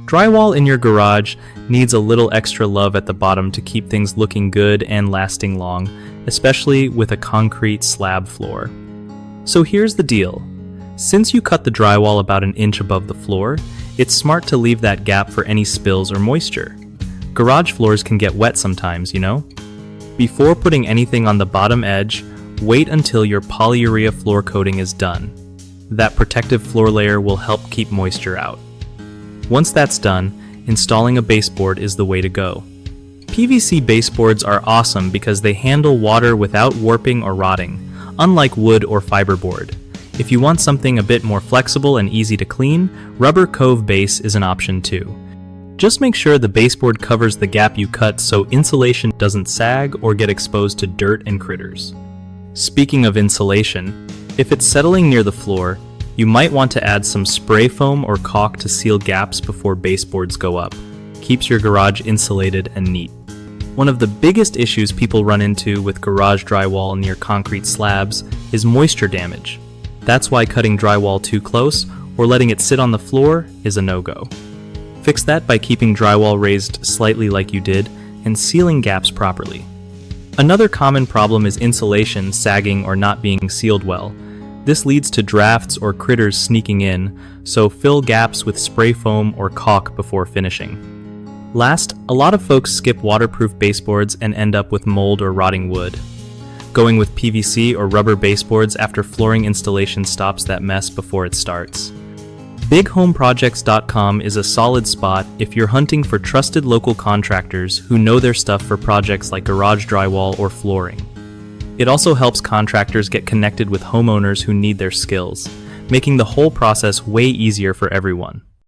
Drywall in your garage needs a little extra love at the bottom to keep things looking good and lasting long, especially with a concrete slab floor. So here's the deal. Since you cut the drywall about an inch above the floor, it's smart to leave that gap for any spills or moisture. Garage floors can get wet sometimes, you know? Before putting anything on the bottom edge, wait until your polyurea floor coating is done. That protective floor layer will help keep moisture out. Once that's done, installing a baseboard is the way to go. PVC baseboards are awesome because they handle water without warping or rotting, unlike wood or fiberboard. If you want something a bit more flexible and easy to clean, rubber cove base is an option too. Just make sure the baseboard covers the gap you cut so insulation doesn't sag or get exposed to dirt and critters. Speaking of insulation, if it's settling near the floor, you might want to add some spray foam or caulk to seal gaps before baseboards go up. Keeps your garage insulated and neat. One of the biggest issues people run into with garage drywall near concrete slabs is moisture damage. That's why cutting drywall too close or letting it sit on the floor is a no-go. Fix that by keeping drywall raised slightly like you did and sealing gaps properly. Another common problem is insulation sagging or not being sealed well. This leads to drafts or critters sneaking in, so fill gaps with spray foam or caulk before finishing. Last, a lot of folks skip waterproof baseboards and end up with mold or rotting wood. Going with PVC or rubber baseboards after flooring installation stops that mess before it starts. BigHomeProjects.com is a solid spot if you're hunting for trusted local contractors who know their stuff for projects like garage drywall or flooring. It also helps contractors get connected with homeowners who need their skills, making the whole process way easier for everyone.